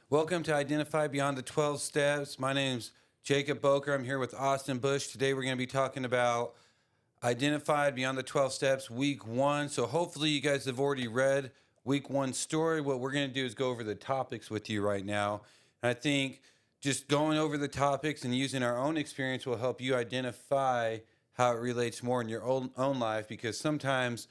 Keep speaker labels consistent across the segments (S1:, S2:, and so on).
S1: Welcome to Identify Beyond the 12 Steps. My name's Jacob Boker. I'm here with Austin Bush. Today we're going to be talking about Identified Beyond the 12 Steps, Week 1. So hopefully you guys have already read Week 1's story. What we're going to do is go over the topics with you right now. And I think just going over the topics and using our own experience will help you identify how it relates more in your own life, because sometimes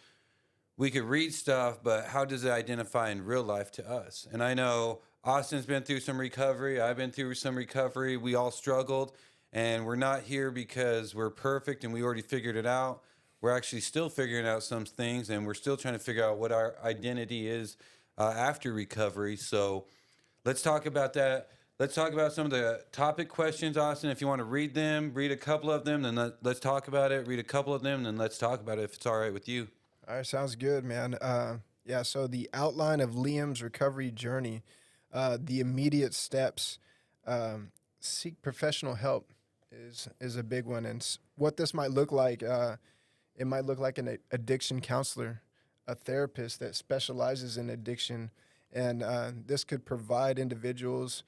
S1: we could read stuff, but how does it identify in real life to us? And I know Austin's been through some recovery. I've been through some recovery. We all struggled, and we're not here because we're perfect and we already figured it out. We're actually still figuring out some things, and we're still trying to figure out what our identity is after recovery. So let's talk about that. Let's talk about some of the topic questions, Austin. If you want to read them, read a couple of them, then let's talk about it. Read a couple of them, then let's talk about it if it's all right with you.
S2: All right, sounds good, man. So the outline of Liam's recovery journey, the immediate steps, seek professional help is a big one, and what this might look like. It might look like an addiction counselor, a therapist that specializes in addiction, and this could provide individuals,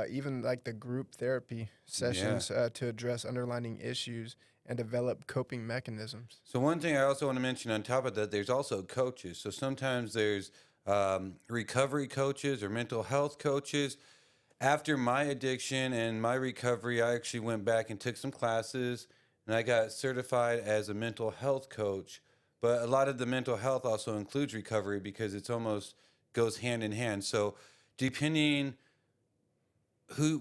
S2: even like the group therapy sessions, to address underlying issues and develop coping mechanisms.
S1: So one thing I also want to mention on top of that, there's also coaches. So sometimes there's recovery coaches or mental health coaches. After my addiction and my recovery, I actually went back and took some classes, and I got certified as a mental health coach. But a lot of the mental health also includes recovery because it's almost goes hand in hand. So depending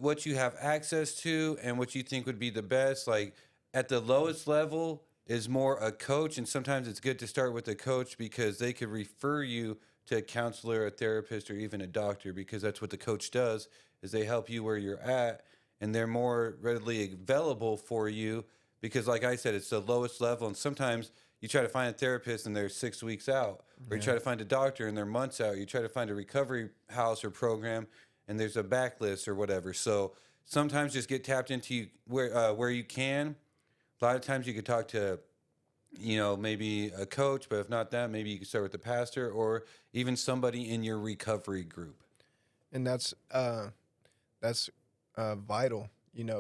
S1: what you have access to and what you think would be the best, like at the lowest level is more a coach, and sometimes it's good to start with a coach because they could refer you to a counselor, a therapist, or even a doctor, because that's what the coach does is they help you where you're at, and they're more readily available for you because, like I said, it's the lowest level. And sometimes you try to find a therapist and they're 6 weeks out, or you
S2: Yeah.
S1: try to find a doctor and they're months out. You try to find a recovery house or program and there's a backlist or whatever. So sometimes just get tapped into where you can. A lot of times you could talk to, maybe a coach, but if not that, maybe you could start with the pastor or even somebody in your recovery group.
S2: And that's vital,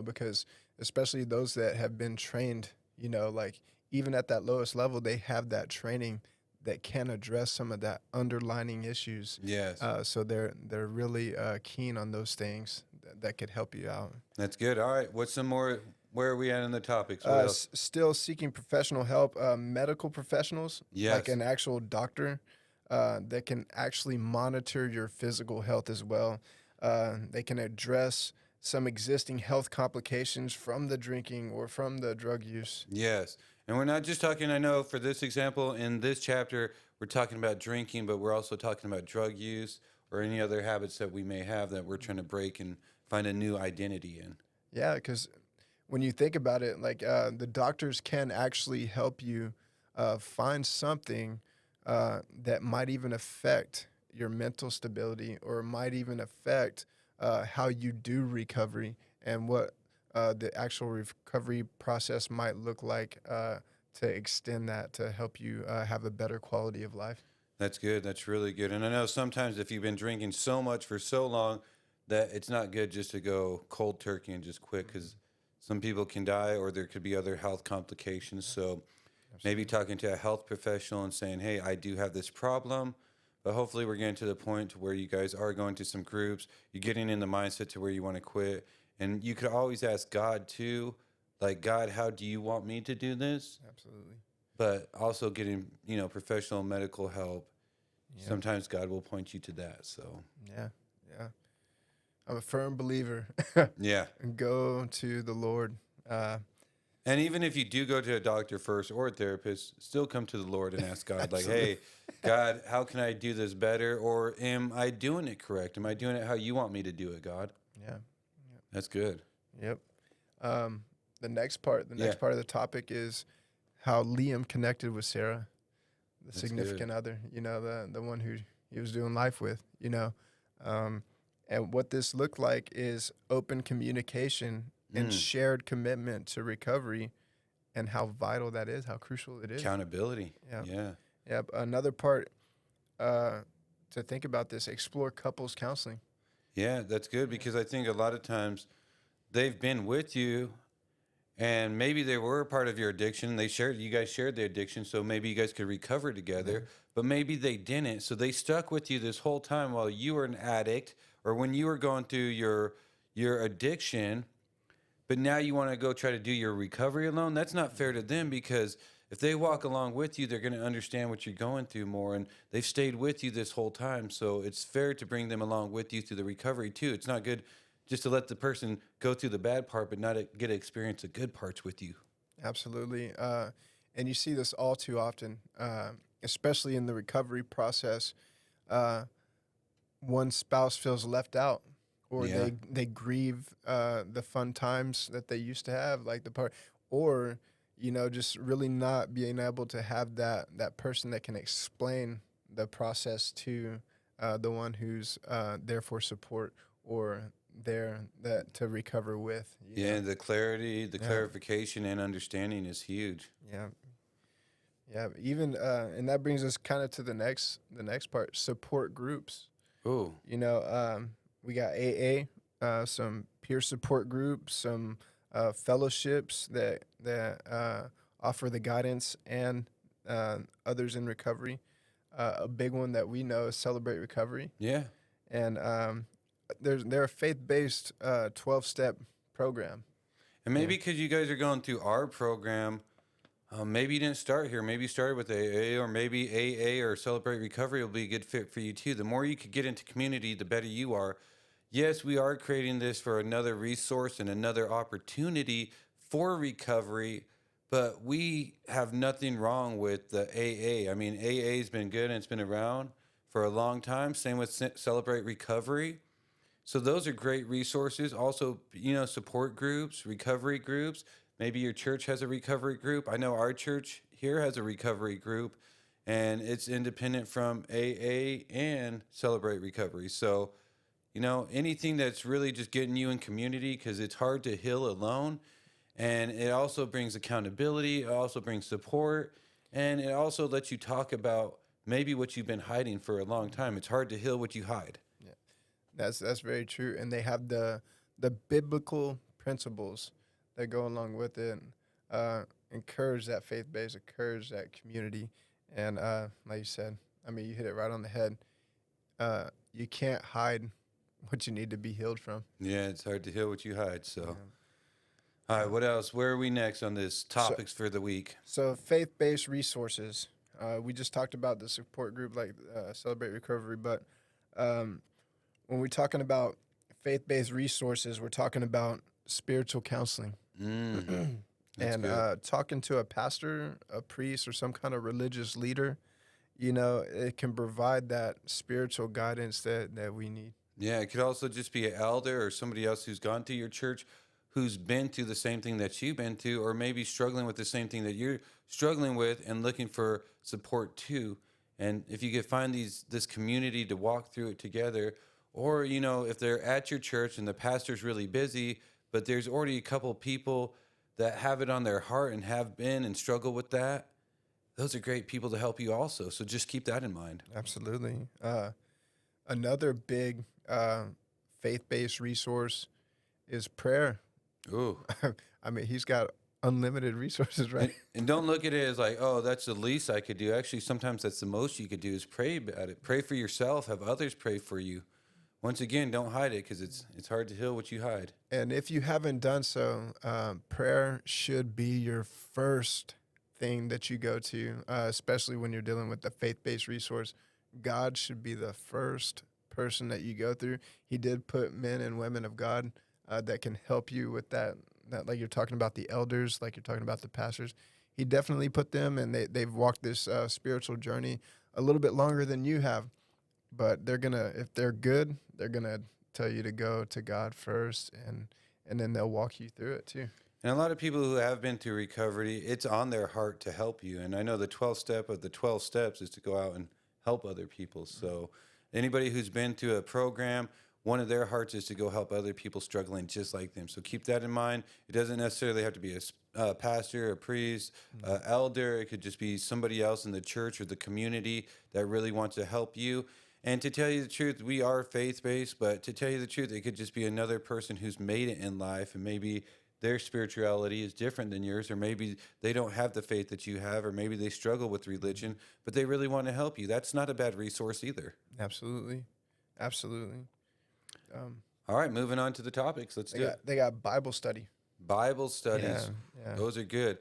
S2: because especially those that have been trained, like even at that lowest level, they have that training that can address some of that underlining issues.
S1: Yes,
S2: So they're really keen on those things that could help you out.
S1: that's good. All right, what's some more? Where are we at in the topics? What else?
S2: Still seeking professional help, medical professionals, like
S1: Yes,
S2: an actual doctor, that can actually monitor your physical health as well. They can address some existing health complications from the drinking or from the drug use.
S1: yes. And we're not just talking, I know for this example, in this chapter, we're talking about drinking, but we're also talking about drug use or any other habits that we may have that we're trying to break and find a new identity in.
S2: Yeah, because when you think about it, like the doctors can actually help you find something that might even affect your mental stability or might even affect how you do recovery and what the actual recovery process might look like to extend that to help you have a better quality of life.
S1: That's good. That's really good. And I know sometimes if you've been drinking so much for so long that it's not good just to go cold turkey and just quit, because some people can die or there could be other health complications. So maybe
S2: Absolutely.
S1: talking to a health professional and saying, hey, I do have this problem. But hopefully we're getting to the point where you guys are going to some groups. You're getting in the mindset to where you want to quit. And you could always ask God too, like, God, how do you want me to do this?
S2: Absolutely.
S1: But also getting, professional medical help.
S2: Yeah.
S1: Sometimes God will point you to that. So,
S2: Yeah. Yeah. I'm a firm believer.
S1: yeah.
S2: Go to the Lord. Uh,
S1: And even if you do go to a doctor first or a therapist, still come to the Lord and ask God, like,
S2: Absolutely.
S1: hey, God, how can I do this better? Or am I doing it correct? Am I doing it how you want me to do it, God?
S2: Yeah.
S1: That's good.
S2: Yep. Um, the
S1: Yeah,
S2: next part of the topic is how Liam connected with Sarah, the
S1: that's good.
S2: significant other, the one who he was doing life with. Um, and what this looked like is open communication and
S1: Mm,
S2: shared commitment to recovery and how vital that is, how crucial it is.
S1: accountability.
S2: Yeah.
S1: Yeah.
S2: Yeah. Another part uh, to think about this, explore couples counseling.
S1: Yeah, that's good because I think a lot of times they've been with you and maybe they were a part of your addiction. You guys shared the addiction, so maybe you guys could recover
S2: Yeah.
S1: together, but maybe they didn't. So they stuck with you this whole time while you were an addict or when you were going through your addiction, but now you want to go try to do your recovery alone. That's not fair to them because if they walk along with you, they're going to understand what you're going through more and they've stayed with you this whole time. So it's fair to bring them along with you through the recovery too. It's not good just to let the person go through the bad part but not get to experience the good parts with you.
S2: Absolutely. And you see this all too often, especially in the recovery process. Uh, One spouse feels left out, or
S1: Yeah.
S2: they grieve the fun times that they used to have, like the part, or just really not being able to have that person that can explain the process to the one who's there for support or there that to recover with.
S1: Yeah, the clarity, the
S2: Yeah,
S1: clarification and understanding is huge.
S2: yeah, yeah. Even and that brings us kind of to the next part, support groups.
S1: Oh,
S2: We got AA, some peer support groups, some fellowships that offer the guidance and others in recovery. A big one that we know is Celebrate Recovery,
S1: yeah.
S2: and they're a faith-based 12-step program.
S1: And
S2: Yeah,
S1: maybe because you guys are going through our program, maybe you didn't start here. Maybe you started with AA, or maybe AA or Celebrate Recovery will be a good fit for you too. The more you could get into community, the better you are. Yes, we are creating this for another resource and another opportunity for recovery, but we have nothing wrong with the AA. I mean, AA has been good and it's been around for a long time. Same with Celebrate Recovery. So those are great resources. Also, support groups, recovery groups. Maybe your church has a recovery group. I know our church here has a recovery group and it's independent from AA and Celebrate Recovery. So, anything that's really just getting you in community because it's hard to heal alone. And it also brings accountability, it also brings support, and it also lets you talk about maybe what you've been hiding for a long time. It's hard to heal what you hide.
S2: yeah, that's very true. And they have the biblical principles that go along with it. And, encourage that faith base, encourage that community, and like you said, I mean, you hit it right on the head. You can't hide what you need to be healed from.
S1: Yeah, it's hard to heal what you hide. So,
S2: Yeah.
S1: all right, what else? Where are we next on this
S2: So,
S1: topics for the week?
S2: so faith-based resources. We just talked about the support group, like Celebrate Recovery, but um, when we're talking about faith-based resources, we're talking about spiritual counseling
S1: Mm, that's
S2: and
S1: good.
S2: talking to a pastor, a priest, or some kind of religious leader. It can provide that spiritual guidance that we need.
S1: Yeah, it could also just be an elder or somebody else who's gone to your church who's been through the same thing that you've been to, or maybe struggling with the same thing that you're struggling with and looking for support too. And if you could find this community to walk through it together, or if they're at your church and the pastor's really busy, but there's already a couple people that have it on their heart and have been and struggle with that, those are great people to help you also. So just keep that in mind.
S2: Absolutely. Another big faith-based resource is prayer.
S1: Ooh.
S2: I mean, he's got unlimited resources, right?
S1: And don't look at it as like, oh, that's the least I could do. Actually, sometimes that's the most you could do is pray about it. Pray for yourself. Have others pray for you. Once again, don't hide it because it's hard to heal what you hide.
S2: And if you haven't done so, prayer should be your first thing that you go to, especially when you're dealing with the faith-based resource. God should be the first person that you go through. He did put men and women of God that can help you with that. That, like you're talking about the elders, like you're talking about the pastors. He definitely put them, and they've walked this spiritual journey a little bit longer than you have. But if they're good, they're gonna tell you to go to God first, and then they'll walk you through it too.
S1: And a lot of people who have been through recovery, it's on their heart to help you. And I know the 12th step of the 12 steps is to go out and help other people. So anybody who's been through a program, one of their hearts is to go help other people struggling just like them. So keep that in mind. It doesn't necessarily have to be a pastor, a priest, elder. It could just be somebody else in the church or the community that really wants to help you. And to tell you the truth, we are faith based, but to tell you the truth, it could just be another person who's made it in life, and maybe their spirituality is different than yours, or maybe they don't have the faith that you have, or maybe they struggle with religion, but they really want to help you. That's not a bad resource either.
S2: Absolutely, absolutely. Um,
S1: All right, moving on to the topics. Let's do it.
S2: they got Bible study.
S1: Bible
S2: Yeah,
S1: studies,
S2: yeah.
S1: those are good.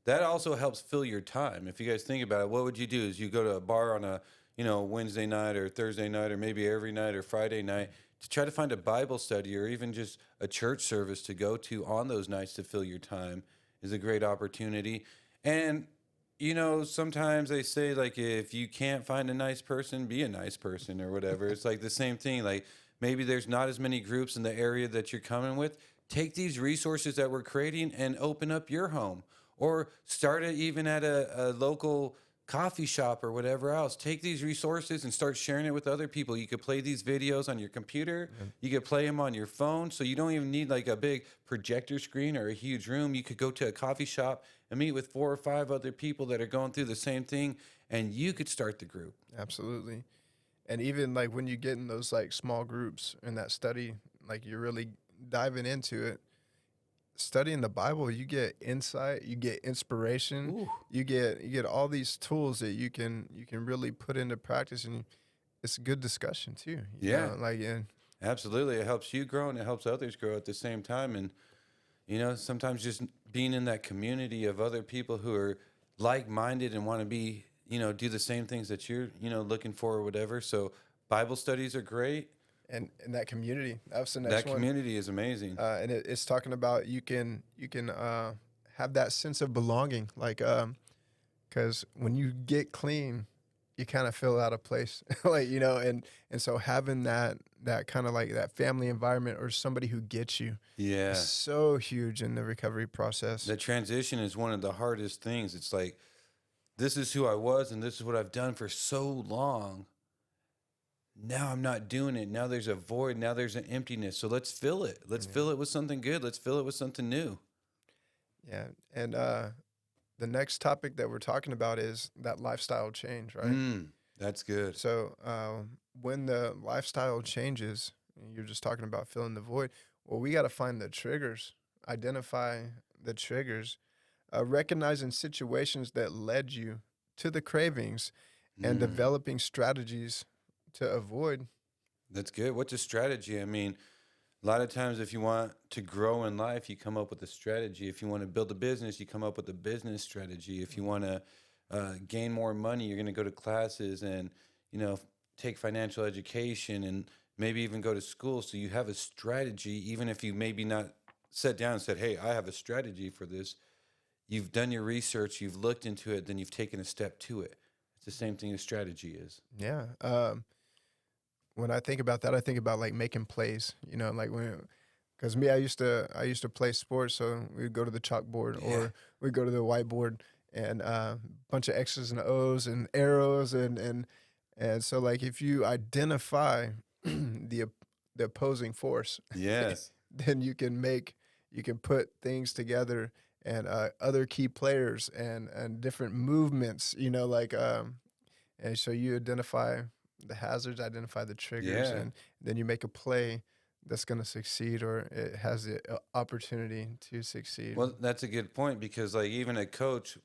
S1: That also helps fill your time. If you guys think about it, what would you do? Is you go to a bar on a, Wednesday night or Thursday night or maybe every night or Friday night to try to find a Bible study or even just a church service to go to on those nights to fill your time is a great opportunity. And sometimes they say like if you can't find a nice person, be a nice person or whatever. It's like the same thing. Like maybe there's not as many groups in the area that you're coming with. Take these resources that we're creating and open up your home or start it even at a local coffee shop or whatever else. Take these resources and start sharing it with other people. You could play these videos on your computer. You could play them on your phone. So you don't even need like a big projector screen or a huge room. You could go to a coffee shop and meet with 4 or 5 other people that are going through the same thing, and you could start the group.
S2: Absolutely. And even like when you get in those like small groups in that study, like you're really diving into it, studying the Bible, you get insight, you get inspiration,
S1: Ooh.
S2: you get all these tools that you can really put into practice, and it's a good discussion too.
S1: Yeah,
S2: Like and
S1: absolutely. It helps you grow and it helps others grow at the same time. And sometimes just being in that community of other people who are like-minded and want to be, do the same things that you're, looking for or whatever. So Bible studies are great.
S2: and that community. That's the next
S1: That
S2: one.
S1: community is amazing.
S2: And it's talking about you can have that sense of belonging, like because when you get clean, you kind of feel out of place, like and so having that kind of like that family environment or somebody who gets you is
S1: Yeah.
S2: so huge in the recovery process.
S1: The transition is one of the hardest things. It's like, this is who I was and this is what I've done for so long. Now I'm not doing it. Now there's a void. Now there's an emptiness. So let's fill it. Let's
S2: Yeah,
S1: fill it with something good. Let's fill it with something new.
S2: yeah. And the next topic that we're talking about is that lifestyle change, right?
S1: That's good.
S2: So when the lifestyle changes, and you're just talking about filling the void. Well, we got to find the triggers, identify the triggers, recognizing situations that led you to the cravings, and
S1: Mm,
S2: developing strategies to avoid.
S1: that's good. What's a strategy? I mean, a lot of times, if you want to grow in life, you come up with a strategy. If you want to build a business, you come up with a business strategy. If you want to gain more money, you're going to go to classes and, you know, take financial education and maybe even go to school. So you have a strategy, even if you maybe not sat down and said, hey, I have a strategy for this. You've done your research, you've looked into it, then you've taken a step to it. It's the same thing as strategy is.
S2: Yeah. When I think about that, I think about like making plays. Like when, because me, I used to play sports, so we'd go to the chalkboard
S1: Yeah.
S2: or we'd go to the whiteboard and a bunch of X's and O's and arrows and so like if you identify the opposing force,
S1: Yes.
S2: then you can put things together and other key players and different movements. Like and so you identify the hazards, identify the triggers,
S1: Yeah.
S2: and then you make a play that's going to succeed or it has the opportunity to succeed.
S1: Well, that's a good point because, like, even a coach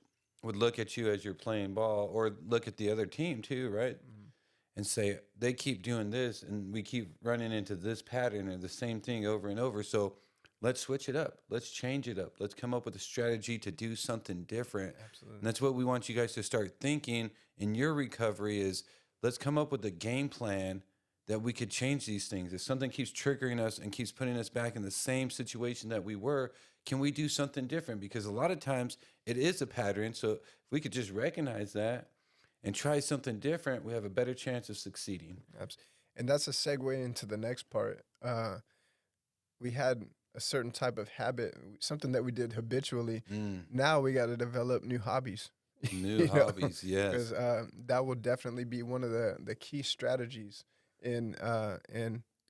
S1: would look at you as you're playing ball or look at the other team too, right?
S2: Mhm.
S1: And say, they keep doing this and we keep running into this pattern or the same thing over and over. So let's switch it up. Let's change it up. Let's come up with a strategy to do something different. And
S2: Absolutely.
S1: that's what we want you guys to start thinking in your recovery is let's come up with a game plan that we could change these things. If something keeps triggering us and keeps putting us back in the same situation that we were, can we do something different? Because a lot of times it is a pattern. So if we could just recognize that and try something different, we have a better chance of succeeding.
S2: And that's a segue into the next part. We had a certain type of habit, something that we did habitually.
S1: Mm,
S2: Now we got to develop new hobbies,
S1: new
S2: you know,
S1: hobbies, yes.
S2: because that will definitely be one of the key strategies in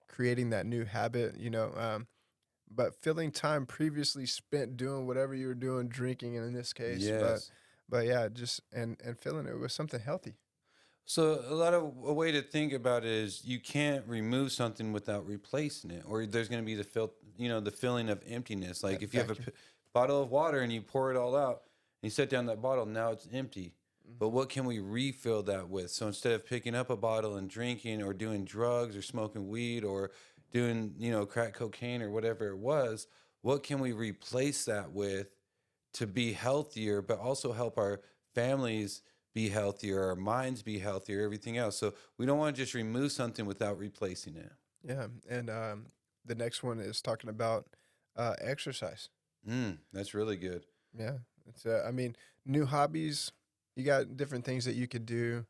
S2: creating that new habit. But filling time previously spent doing whatever you were doing, drinking in this case, but
S1: Yes.
S2: but yeah, just and filling it with something healthy.
S1: So a way to think about it is you can't remove something without replacing it, or there's going to be the feeling of emptiness. Like
S2: That
S1: if you have a
S2: vacuum.
S1: bottle of water and you pour it all out, and you set down that bottle, now it's empty. But
S2: Mhm.
S1: what can we refill that with? So instead of picking up a bottle and drinking, or doing drugs, or smoking weed, or doing crack cocaine or whatever it was, what can we replace that with to be healthier, but also help our families be healthier, our minds be healthier, everything else. So we don't want to just remove something without replacing it.
S2: Yeah, and the next one is talking about exercise.
S1: That's really good.
S2: Yeah, it's I mean, new hobbies. You got different things that you could do,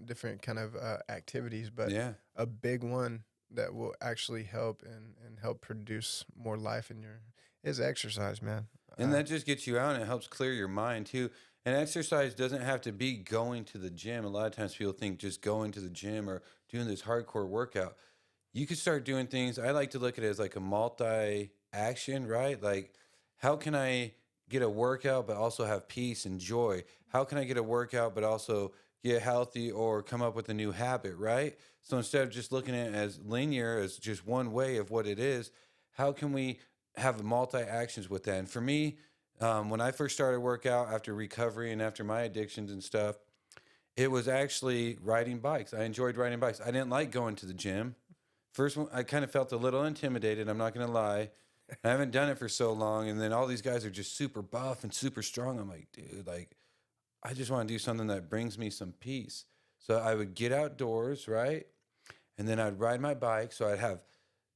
S2: different kind of activities, but
S1: Yeah.
S2: a big one that will actually help and help produce more life in your is exercise, man.
S1: And that just gets you out and it helps clear your mind too. And exercise doesn't have to be going to the gym. A lot of times people think just going to the gym or doing this hardcore workout. You could start doing things. I like to look at it as like a multi action, right? Like, how can I get a workout but also have peace and joy? How can I get a workout but also get healthy or come up with a new habit, right? So instead of just looking at it as linear, as just one way of what it is, how can we have multi actions with that? And for me, when I first started workout after recovery and after my addictions and stuff, it was actually riding bikes. I enjoyed riding bikes. I didn't like going to the gym. First one, I kind of felt a little intimidated. I'm not going to lie. I haven't done it for so long, and then all these guys are just super buff and super strong. I'm like, dude, like I just want to do something that brings me some peace. So I would get outdoors, right, and then I'd ride my bike. So I'd have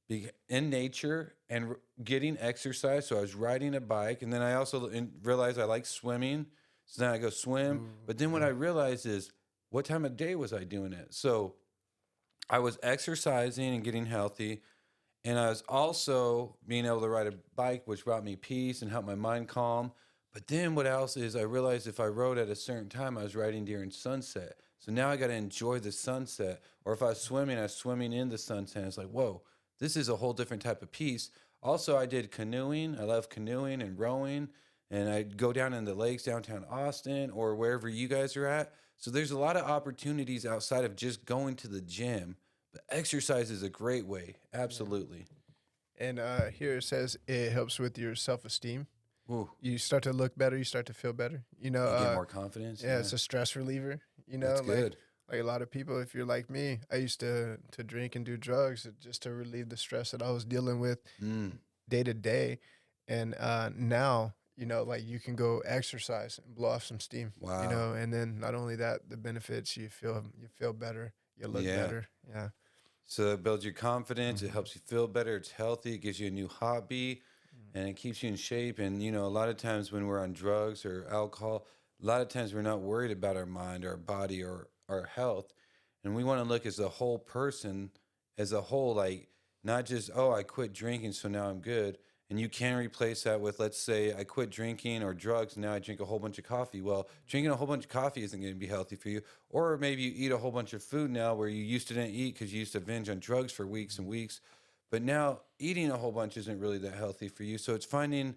S1: be in nature and getting exercise. So I was riding a bike, and then I also realized I like swimming. So then I go swim.
S2: Ooh,
S1: But then what
S2: yeah,
S1: I realized is, what time of day was I doing it? So I was exercising and getting healthy, and I was also being able to ride a bike, which brought me peace and helped my mind calm. But then what else is I realized if I rode at a certain time, I was riding during sunset. So now I got to enjoy the sunset. Or if I was swimming in the sunset. It's like, whoa, this is a whole different type of peace. Also, I did canoeing. I love canoeing and rowing. And I'd go down in the lakes downtown Austin or wherever you guys are at. So there's a lot of opportunities outside of just going to the gym. But exercise is a great way.
S2: yeah.
S1: Absolutely.
S2: And here it says it helps with your self esteem.
S1: Ooh,
S2: You start to look better. You start to feel better.
S1: you get more confidence.
S2: Yeah,
S1: Yeah,
S2: it's a stress reliever.
S1: that's
S2: Like
S1: good.
S2: a lot of people, if you're like me, I used to drink and do drugs just to relieve the stress that I was dealing with
S1: Mm,
S2: day to day. And now, like you can go exercise and blow off some steam.
S1: wow.
S2: And then not only that, the benefits you feel better, you look
S1: Yeah.
S2: better. Yeah.
S1: So it builds your confidence. It
S2: Hmm.
S1: helps you feel better. It's healthy. It gives you a new hobby and it keeps you in shape. And, a lot of times when we're on drugs or alcohol, a lot of times we're not worried about our mind, our body, or our health. And we want to look as a whole person, as a whole, like not just, oh, I quit drinking, so now I'm good. And you can replace that with, let's say, I quit drinking or drugs, and now I drink a whole bunch of coffee. Well, drinking a whole bunch of coffee isn't going to be healthy for you. Or maybe you eat a whole bunch of food now where you used to didn't eat because you used to binge on drugs for weeks and weeks. But now eating a whole bunch isn't really that healthy for you. So it's finding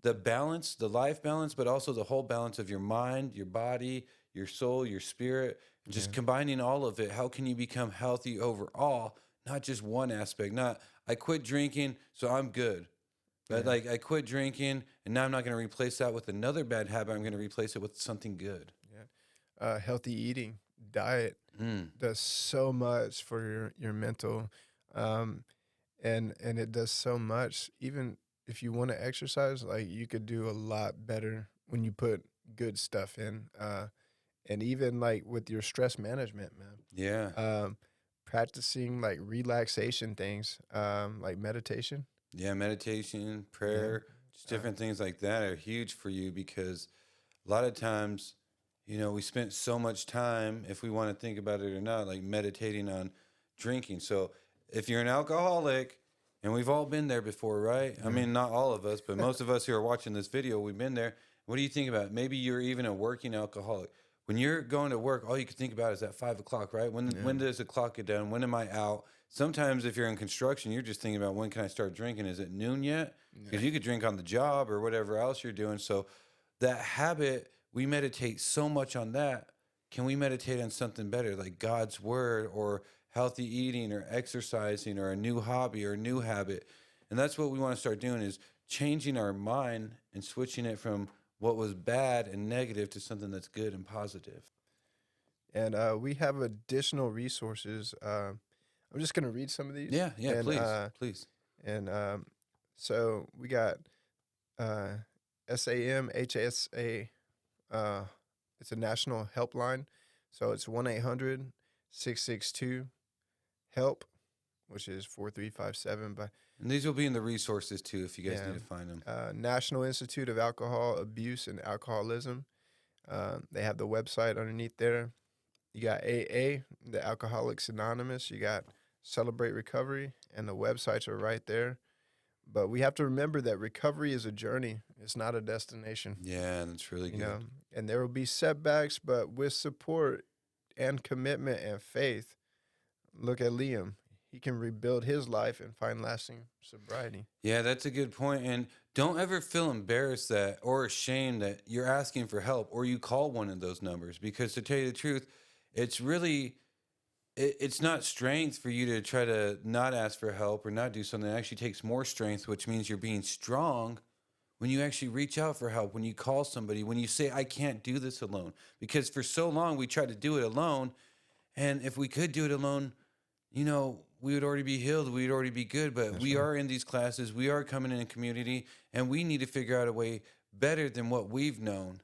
S1: the balance, the life balance, but also the whole balance of your mind, your body, your soul, your spirit, and just
S2: Yeah.
S1: combining all of it. How can you become healthy overall? Not just one aspect. Not I quit drinking, so I'm good. But
S2: Yeah.
S1: like I quit drinking and now I'm not going to replace that with another bad habit. I'm going to replace it with something good.
S2: Yeah. Healthy eating, diet
S1: Mm.
S2: does so much for your mental, um, and it does so much. Even if you want to exercise, like you could do a lot better when you put good stuff in. And even like with your stress management, man.
S1: Yeah.
S2: Practicing like relaxation things, like meditation.
S1: Yeah, meditation,
S2: Yeah.
S1: prayer, just
S2: Uh,
S1: different things like that are huge for you because a lot of times, we spent so much time, if we want to think about it or not, like meditating on drinking. So if you're an alcoholic, and we've all been there before, right? I
S2: yeah.
S1: mean, not all of us, but most of us who are watching this video, we've been there. What do you think about it? Maybe you're even a working alcoholic. When you're going to work, all you can think about is at 5 o'clock, right?
S2: Yeah.
S1: When does the clock get done? When am I out? Sometimes if you're in construction, you're just thinking about when can I start drinking? Is it noon yet?
S2: Yeah.
S1: Because you could drink on the job or whatever else you're doing. So that habit, we meditate so much on that. can we meditate on something better, like God's word or healthy eating or exercising or a new hobby or a new habit? And that's what we want to start doing is changing our mind and switching it from what was bad and negative to something that's good and positive.
S2: And we have additional resources. I'm just gonna read some of these,
S1: Yeah, yeah,
S2: and
S1: please, please.
S2: so we got uh, SAMHSA. Uh, it's a national helpline, so it's 1-800-662-HELP, which is 4357. But
S1: And these will be in the resources too if you guys
S2: yeah,
S1: need to find them.
S2: National Institute of Alcohol Abuse and Alcoholism. They have the website underneath there. You got AA, the Alcoholics Anonymous. You got Celebrate Recovery, and the websites are right there. But we have to remember that recovery is a journey. It's not a destination,
S1: Yeah, that's really
S2: you know.
S1: good.
S2: And there will be setbacks, but with support and commitment and faith, look at Liam. He can rebuild his life and find lasting sobriety.
S1: Yeah, that's a good point. And don't ever feel embarrassed that or ashamed that you're asking for help or you call one of those numbers because to tell you the truth, it's really it's not strength for you to try to not ask for help or not do something. It actually takes more strength, which means you're being strong when you actually reach out for help, when you call somebody, when you say, I can't do this alone. Because for so long we tried to do it alone. And if we could do it alone, we would already be healed. We'd already be good. But
S2: That's
S1: we
S2: right.
S1: are in these classes. We are coming in a community, and we need to figure out a way better than what we've known.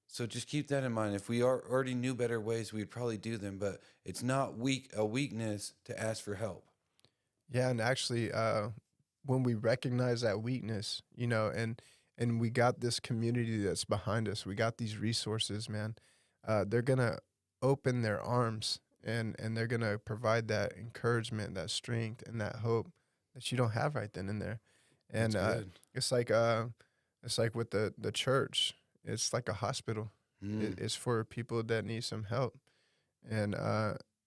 S1: So just keep that in mind. If we already knew better ways, we'd probably do them. But it's not a weakness to ask for help.
S2: Yeah, and actually, when we recognize that weakness, and we got this community that's behind us, we got these resources, man. They're gonna open their arms and they're gonna provide that encouragement, that strength, and that hope that you don't have right then and there. And
S1: That's good.
S2: it's like with the church, it's like a hospital.
S1: Mm,
S2: It's for people that need some help. And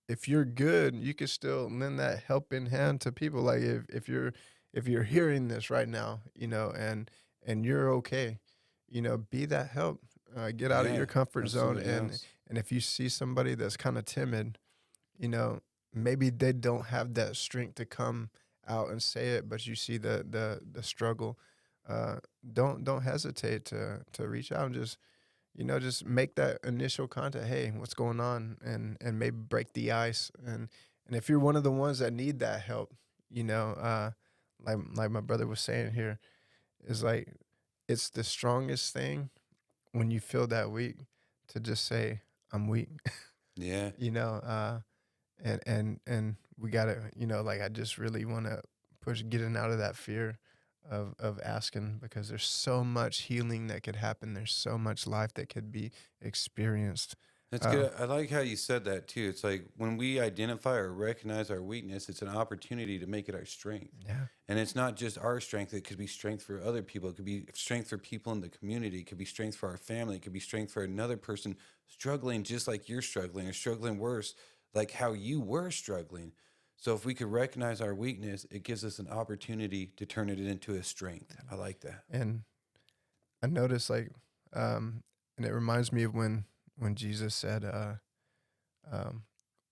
S2: if you're good, you can still lend that helping hand to people. Like if you're hearing this right now, and you're okay, be that help. Get out of
S1: yeah,
S2: your comfort
S1: help
S2: zone,
S1: somebody
S2: and
S1: else.
S2: and if you see somebody that's kind of timid, you know, maybe they don't have that strength to come out and say it, but you see the struggle. Uh, don't hesitate to reach out and just make that initial contact. Hey, what's going on? And maybe break the ice. And if you're one of the ones that need that help, like my brother was saying here, is like it's the strongest thing when you feel that weak to just say I'm weak.
S1: Yeah.
S2: you know, uh, and we gotta, like I just really want to push getting out of that fear of asking, because there's so much healing that could happen. There's so much life that could be experienced.
S1: That's
S2: Uh,
S1: good. I like how you said that too. It's like when we identify or recognize our weakness, it's an opportunity to make it our strength.
S2: yeah,
S1: And it's not just our strength, it could be strength for other people. It could be strength for people in the community. It could be strength for our family. It could be strength for another person struggling just like you're struggling or struggling worse, like how you were struggling. So if we could recognize our weakness, it gives us an opportunity to turn it into a strength. I like that.
S2: and I noticed and it reminds me of when Jesus said, um,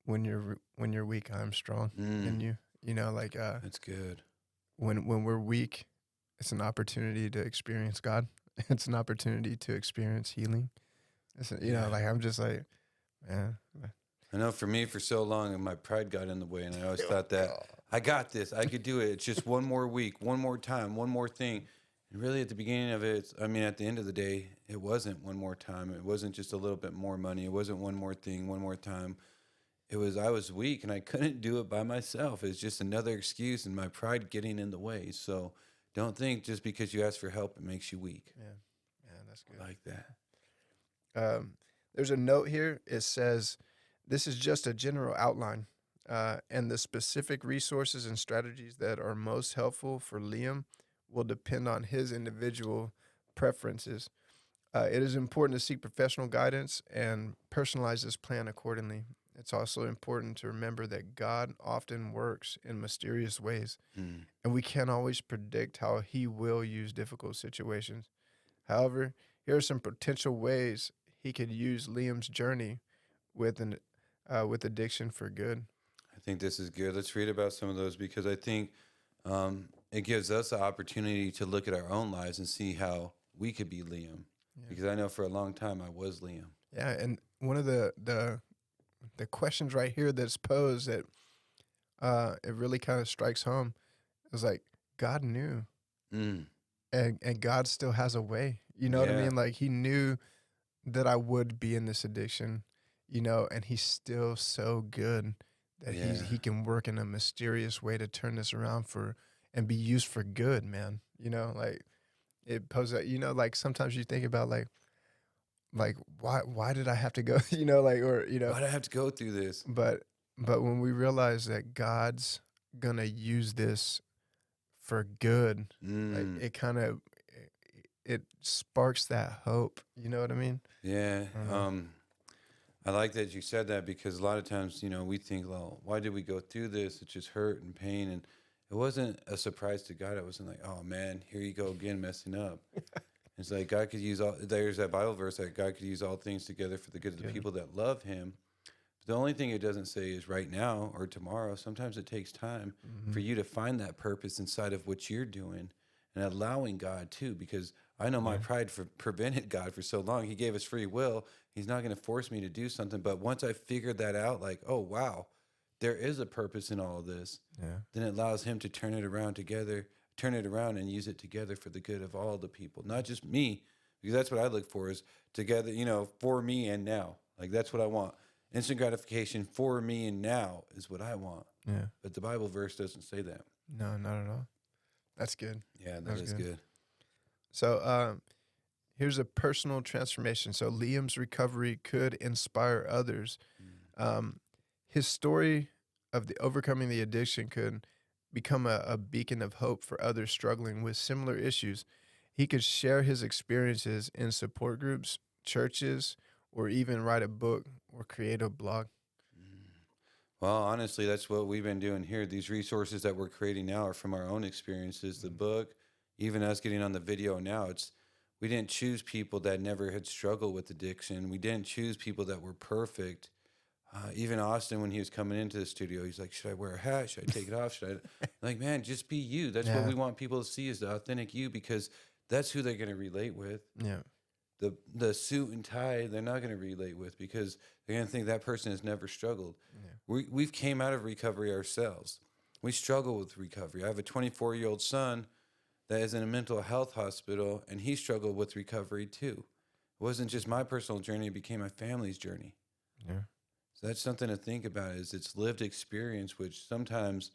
S2: when you're weak, I'm strong in
S1: Mm,
S2: you.
S1: that's good.
S2: When we're weak, it's an opportunity to experience God. It's an opportunity to experience healing.
S1: Yeah.
S2: like I'm just like, man.
S1: I know for me, for so long, and my pride got in the way, and I always
S2: Oh
S1: thought that
S2: God.
S1: I got this, I could do it. It's just one more week, one more time, one more thing. And really, at the beginning of it, I mean, at the end of the day, it wasn't one more time. It wasn't just a little bit more money. It wasn't one more thing, one more time. It was I was weak, and I couldn't do it by myself. It's just another excuse, and my pride getting in the way. So don't think just because you ask for help, it makes you weak.
S2: Yeah, yeah, that's
S1: I like that.
S2: good. There's a note here. It says, "This is just a general outline, and the specific resources and strategies that are most helpful for Liam will depend on his individual preferences. It is important to seek professional guidance and personalize this plan accordingly. It's also important to remember that God often works in mysterious ways,
S1: Mm,
S2: and we can't always predict how He will use difficult situations. However, here are some potential ways He could use Liam's journey with addiction for good.
S1: I think this is good. Let's read about some of those because I think it gives us the opportunity to look at our own lives and see how we could be Liam.
S2: Yeah.
S1: Because I know for a long time I was Liam.
S2: Yeah, and one of the questions right here that's posed that it really kind of strikes home is like God knew,
S1: Mm,
S2: and God still has a way. You know what I
S1: yeah,
S2: mean? Like He knew that I would be in this addiction, and He's still so good that
S1: yeah,
S2: He can work in a mysterious way to turn this around for and be used for good, man. Like it poses that, like sometimes you think about like why did I have to go, like or
S1: why do I have to go through this?
S2: but but when we realize that God's gonna use this for good, like
S1: Mm,
S2: it kind of it sparks that hope. You know what I mean?
S1: yeah.
S2: I don't know.
S1: I like that you said that because a lot of times, we think, well, why did we go through this? It's just hurt and pain. And it wasn't a surprise to God. It wasn't like, oh man, here you go again, messing up. It's like God could use there's that Bible verse that God could use all things together for the good of the
S2: Good.
S1: people that love him. The only thing it doesn't say is right now or tomorrow. Sometimes it takes time
S2: Hmm.
S1: for you to find that purpose inside of what you're doing and allowing God too, because I know my
S2: Yeah.
S1: pride prevented God for so long. He gave us free will. He's not going to force me to do something. But once I figured that out, like, oh, wow, there is a purpose in all of this,
S2: Yeah.
S1: then it allows him to turn it around and use it together for the good of all the people, not just me, because that's what I look for is together, for me and now. Like, that's what I want. Instant gratification for me and now is what I want.
S2: Yeah.
S1: But the Bible verse doesn't say that.
S2: No, not at all. That's good.
S1: Yeah, that
S2: That's
S1: is
S2: good.
S1: good.
S2: So, here's a personal transformation. So, Liam's recovery could inspire others. Um, his story of the overcoming the addiction could become a beacon of hope for others struggling with similar issues. He could share his experiences in support groups, churches, or even write a book or create a blog.
S1: Mm. Well, honestly, that's what we've been doing here. These resources that we're creating now are from our own experiences. The
S2: Mhm.
S1: book, even us getting on the video now, we didn't choose people that never had struggled with addiction. We didn't choose people that were perfect. Even Austin, when he was coming into the studio, he's like, "Should I wear a hat? Should I take it off? Should I?" I'm like, man, just be you. That's what
S2: Yeah,
S1: we want people to see is the authentic you because that's who they're going to relate with.
S2: yeah,
S1: The suit and tie they're not going to relate with because they're going to think that person has never struggled.
S2: yeah,
S1: We've came out of recovery ourselves. We struggle with recovery. I have a 24-year-old son that is in a mental health hospital and he struggled with recovery too. It wasn't just my personal journey, it became my family's journey.
S2: yeah,
S1: So that's something to think about is it's lived experience, which sometimes,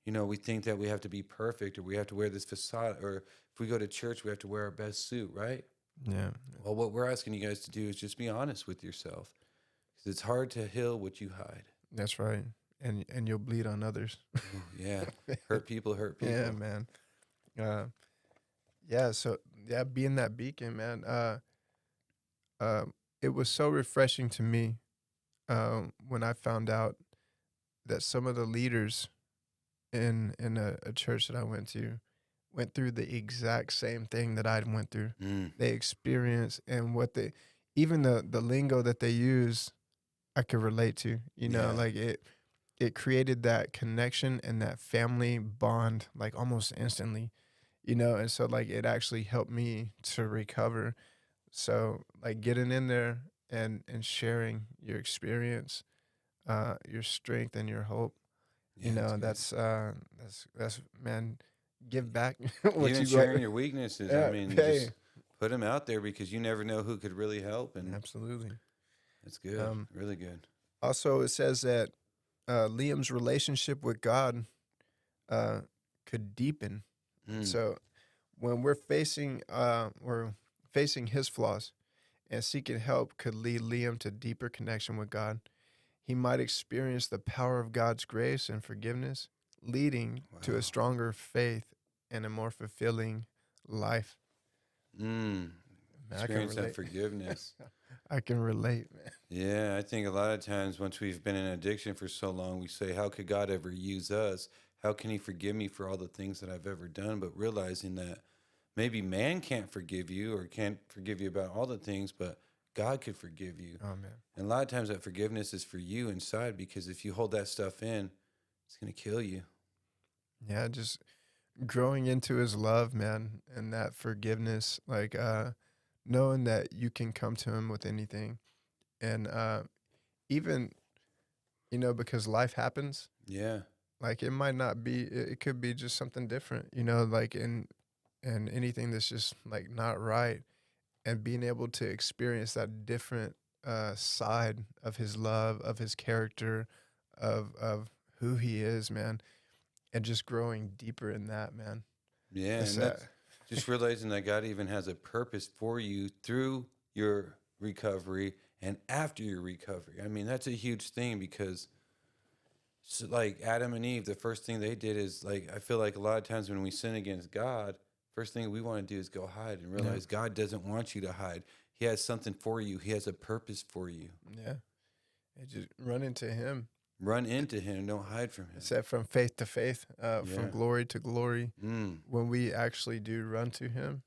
S1: we think that we have to be perfect or we have to wear this facade or if we go to church, we have to wear our best suit, right?
S2: yeah.
S1: Well, what we're asking you guys to do is just be honest with yourself because it's hard to heal what you hide.
S2: That's right. And you'll bleed on others.
S1: Ooh, yeah. Hurt people hurt
S2: Yeah,
S1: people.
S2: man. Uh, yeah. So yeah, being that beacon, man. Uh, it was so refreshing to me when I found out that some of the leaders in a church that I went through the exact same thing that I went through.
S1: Mm,
S2: They experienced and what they even the lingo that they use, I could relate to.
S1: yeah.
S2: Like it created that connection and that family bond like almost instantly. And so like it actually helped me to recover. So like getting in there and sharing your experience, your strength and your hope,
S1: Yeah, it's good.
S2: that's man, give back what
S1: Even
S2: you got.
S1: sharing your weaknesses. I
S2: Yeah,
S1: mean,
S2: hey,
S1: just put them out there because you never know who could really help. And
S2: absolutely.
S1: it's good.
S2: Um,
S1: Really good.
S2: Also, it says that Liam's relationship with God uh, could deepen.
S1: Mm,
S2: So when we're facing his flaws and seeking help could lead Liam to deeper connection with God. He might experience the power of God's grace and forgiveness, leading to a
S1: wow.
S2: stronger faith and a more fulfilling life.
S1: Mm,
S2: Man, I can
S1: experience that
S2: relate.
S1: forgiveness.
S2: I can relate, man.
S1: Yeah, I think a lot of times once we've been in addiction for so long, we say, how could God ever use us? How can he forgive me for all the things that I've ever done? But realizing that maybe man can't forgive you or can't forgive you about all the things, but God could forgive you.
S2: Oh man.
S1: And a lot of times that forgiveness is for you inside, because if you hold that stuff in, it's going to kill you.
S2: Yeah, just growing into his love, man, and that forgiveness, like knowing that you can come to him with anything. And even, because life happens,
S1: Yeah.
S2: like it might not be it could be just something different, like and anything that's just like not right, and being able to experience that different side of his love, of his character, of who he is, man, and just growing deeper in that, man.
S1: Yeah.
S2: It's
S1: And that's just realizing that God even has a purpose for you through your recovery and after your recovery. I mean, that's a huge thing, because so like Adam and Eve, the first thing they did is, like, I feel like a lot of times when we sin against God, first thing we want to do is go hide and
S2: yeah,
S1: realize God doesn't want you to hide. He has something for you. He has a purpose for you.
S2: yeah. And just run into him.
S1: Run into him. Don't hide from
S2: It
S1: him.
S2: said from faith to faith, from
S1: Yeah.
S2: glory to glory.
S1: Mm.
S2: When we actually do run to him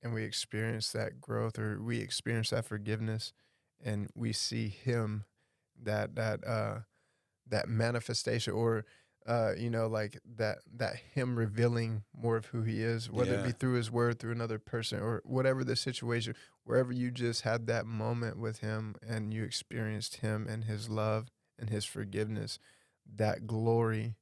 S2: and we experience that growth, or we experience that forgiveness, and we see him, that manifestation, or like that him revealing more of who he is, whether it
S1: Yeah.
S2: be through his word, through another person, or whatever the situation, wherever you just had that moment with him and you experienced him and his love and his forgiveness, that glory,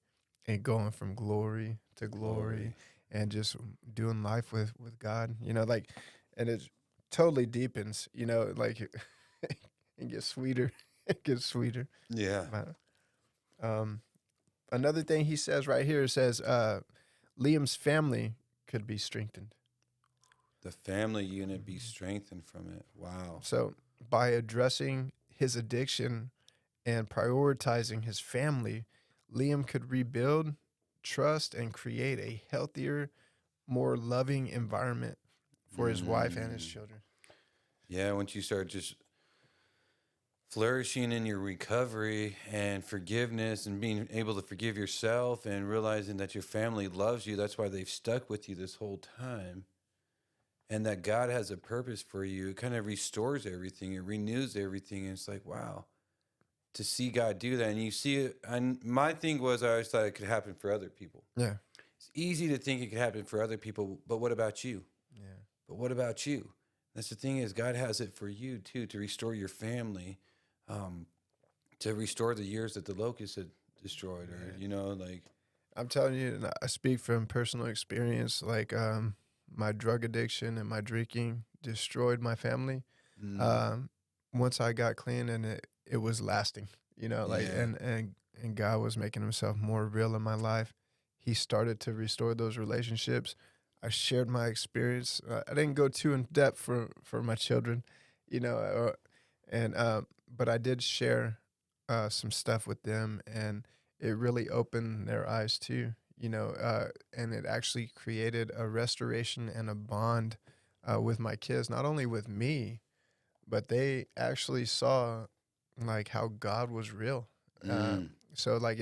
S2: and going from glory to glory,
S1: Glory.
S2: and just doing life with God, like, and it totally deepens, like it gets sweeter. It gets sweeter.
S1: Yeah.
S2: But, um, another thing he says right here, says Liam's family could be strengthened.
S1: The family unit be
S2: Mhm.
S1: strengthened from it. Wow.
S2: So by addressing his addiction and prioritizing his family, Liam could rebuild trust and create a healthier, more loving environment for his wife and his
S1: Mm.
S2: children.
S1: Yeah. Once you start just flourishing in your recovery and forgiveness and being able to forgive yourself and realizing that your family loves you, that's why they've stuck with you this whole time, and that God has a purpose for you, it kind of restores everything, it renews everything. And it's like, wow, to see God do that. And you see it. And my thing was, I always thought it could happen for other people.
S2: Yeah.
S1: It's easy to think it could happen for other people, but what about you?
S2: Yeah.
S1: But what about you? That's the thing, is God has it for you too, to restore your family, um, to restore the years that the locusts had destroyed, or
S2: Man.
S1: like.
S2: I'm telling you, and I speak from personal experience. Like, my drug addiction and my drinking destroyed my family.
S1: Mm,
S2: Um, Once I got clean, and it was lasting, like,
S1: yeah.
S2: and God was making himself more real in my life. He started to restore those relationships. I shared my experience. I didn't go too in depth for my children, and but I did share some stuff with them, and it really opened their eyes too. And it actually created a restoration and a bond with my kids, not only with me, but they actually saw like how God was real. Uh,
S1: Mm,
S2: so like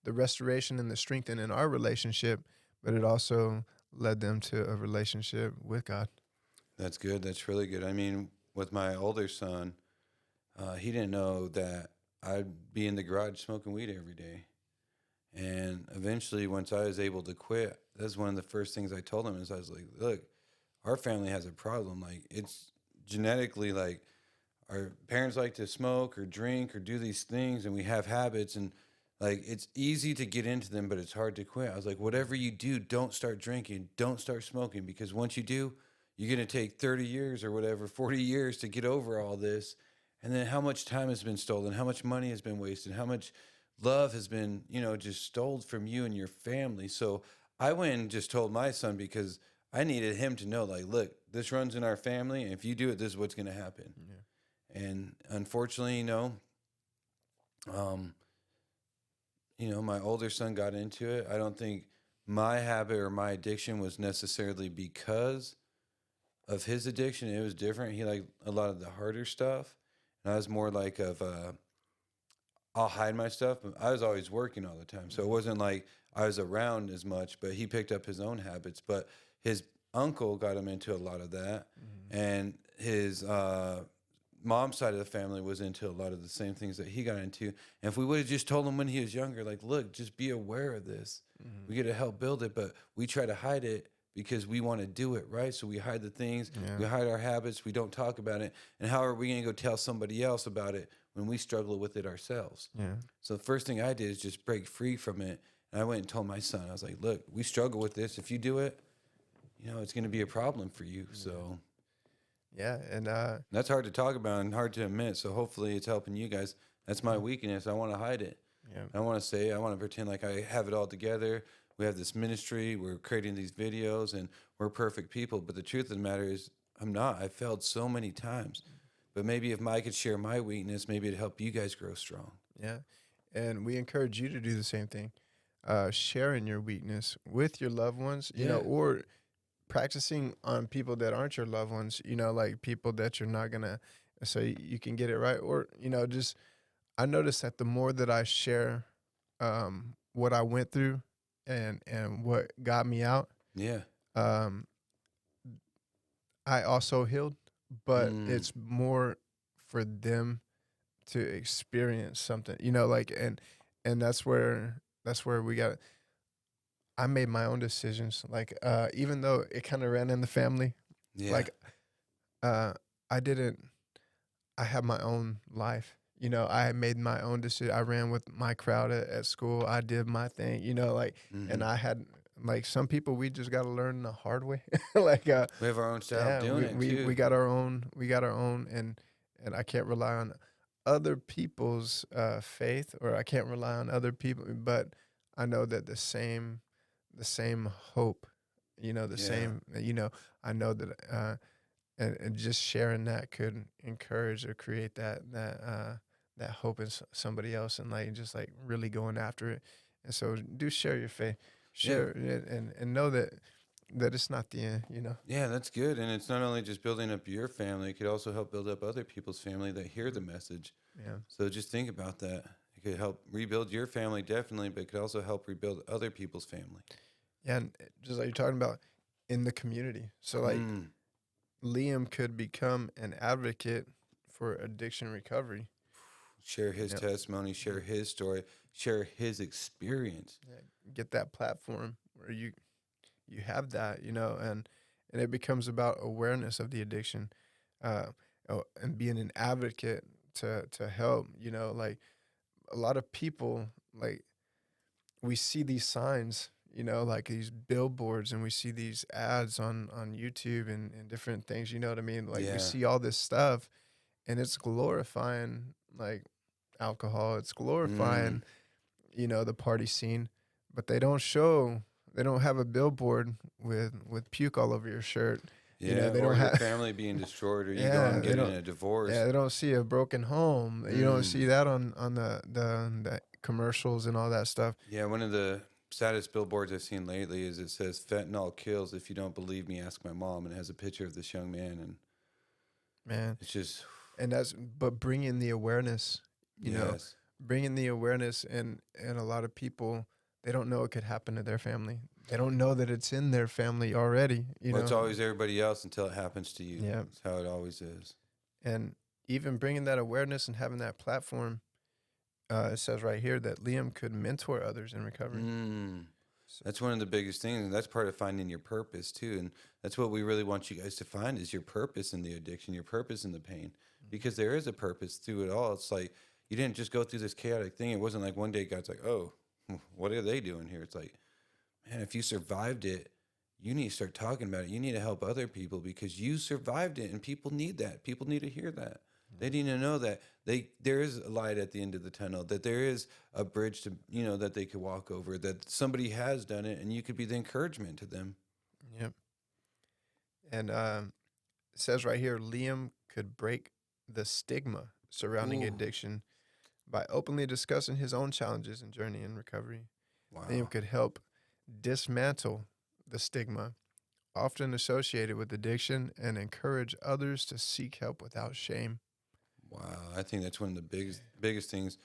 S2: the restoration and the strengthening in our relationship, but it also led them to a relationship with God.
S1: that's good. That's really good. I mean, with my older son, he didn't know that I'd be in the garage smoking weed every day. And eventually, once I was able to quit, that's one of the first things I told him. Is I was like, look, our family has a problem. Like, it's genetically, like, our parents like to smoke or drink or do these things, and we have habits, and like, it's easy to get into them, but it's hard to quit. I was like, whatever you do, don't start drinking, don't start smoking, because once you do, you're going to take 30 years or whatever, 40 years to get over all this. And then how much time has been stolen, how much money has been wasted, how much love has been, just stole from you and your family. So I went and just told my son, because I needed him to know, like, look, this runs in our family, and if you do it, this is what's going to happen.
S2: Yeah.
S1: And unfortunately, um, my older son got into it. I don't think my habit or my addiction was necessarily because of his addiction. It was different. He liked a lot of the harder stuff, and I was more like I'll hide my stuff. But I was always working all the time, so it
S2: Mhm.
S1: wasn't like I was around as much. But he picked up his own habits. But his uncle got him into a lot of that,
S2: Mhm.
S1: and his mom's side of the family was into a lot of the same things that he got into. And if we would have just told him when he was younger, like, look, just be aware of this. We get to help build it, but we try to hide it because we want to do it, right? So we hide the things, we
S2: Yeah.
S1: hide our habits, we don't talk about it. And how are we going to go tell somebody else about it when we struggle with it ourselves?
S2: Yeah.
S1: So the first thing I did is just break free from it. And I went and told my son, I was like, look, we struggle with this. If you do it, it's going to be a problem for you. So
S2: Yeah. And
S1: that's hard to talk about and hard to admit. So hopefully it's helping you guys. That's my weakness. I want to hide it.
S2: yeah.
S1: I want to say, I want to pretend like I have it all together. We have this ministry. We're creating these videos and we're perfect people. But the truth of the matter is, I'm not. I've failed so many times. But maybe if I could share my weakness, maybe it'd help you guys grow strong.
S2: Yeah. And we encourage you to do the same thing. Sharing your weakness with your loved ones,
S1: Yeah.
S2: or practicing on people that aren't your loved ones, like people that you're not gonna, so you can get it right. Or, just, I noticed that the more that I share what I went through and what got me out,
S1: Yeah.
S2: um, I also healed, but
S1: Mm.
S2: it's more for them to experience something, like, and that's where we got. I made my own decisions, like, even though it kind of ran in the family,
S1: Yeah.
S2: like, uh, I didn't. I had my own life. I made my own decision. I ran with my crowd at school. I did my thing. Like, and
S1: Hmm.
S2: I had, like, some people we just got to learn the hard way. Like,
S1: We have our own style of
S2: yeah,
S1: doing
S2: we,
S1: it
S2: we
S1: too.
S2: we got our own. We got our own, and I can't rely on other people's faith, or I can't rely on other people. But I know that the same hope, the
S1: Yeah.
S2: same. I know that, and just sharing that could encourage or create that hope in somebody else, and, like, just, like, really going after it. And so do share your faith,
S1: Yeah.
S2: share it, and know that it's not the end.
S1: Yeah, that's good. And it's not only just building up your family, it could also help build up other people's family that hear the message.
S2: Yeah.
S1: So just think about that. It could help rebuild your family, definitely, but it could also help rebuild other people's family.
S2: Yeah, and just like you're talking about in the community. So, like,
S1: Mm.
S2: Liam could become an advocate for addiction recovery.
S1: Share his
S2: Yeah,
S1: testimony, share his story, share his experience.
S2: yeah, get that platform where you have that, and it becomes about awareness of the addiction, uh, and being an advocate to help. Like, a lot of people, like, we see these signs, like these billboards, and we see these ads on YouTube and different things. You know what I mean? Like, we
S1: Yeah.
S2: see all this stuff, and it's glorifying, like, alcohol. It's
S1: Mm.
S2: glorifying, the party scene, but they don't have a billboard with puke all over your shirt.
S1: Yeah.
S2: They
S1: Or
S2: don't
S1: your
S2: have,
S1: family being destroyed or you going
S2: yeah,
S1: and
S2: they
S1: getting
S2: don't,
S1: a
S2: yeah,
S1: divorce.
S2: they don't see a broken home. You don't
S1: Mm.
S2: see that on the commercials and all that stuff.
S1: Yeah, one of the saddest billboards I've seen lately is it says fentanyl kills. If you don't believe me, ask my mom, and it has a picture of this young man, and
S2: Man.
S1: it's just
S2: And but bringing the awareness, you know,
S1: yes.
S2: bringing the awareness, and a lot of people, they don't know it could happen to their family. They don't know that it's in their family already.
S1: Well, it's always everybody else until it happens to you.
S2: Yeah.
S1: That's how it always is.
S2: And even bringing that awareness and having that platform, it says right here that Liam could mentor others in recovery.
S1: Mm.
S2: So,
S1: That's one of the biggest things, and that's part of finding your purpose too. And that's what we really want you guys to find is your purpose in the addiction, your purpose in the pain, because there is a purpose through it all. It's like you didn't just go through this chaotic thing. It wasn't like one day God's like, "Oh, what are they doing here?" It's like, man, if you survived it, you need to start talking about it. You need to help other people because you survived it, and people need that. People need to hear that. They need to know that there is a light at the end of the tunnel. That there is a bridge to that they could walk over. That somebody has done it, and you could be the encouragement to them.
S2: yep. And it says right here, Liam could break the stigma surrounding
S1: Ooh,
S2: addiction by openly discussing his own challenges and journey in recovery. Liam
S1: wow,
S2: could help dismantle the stigma often associated with addiction and encourage others to seek help without shame.
S1: wow. I think that's one of the biggest things.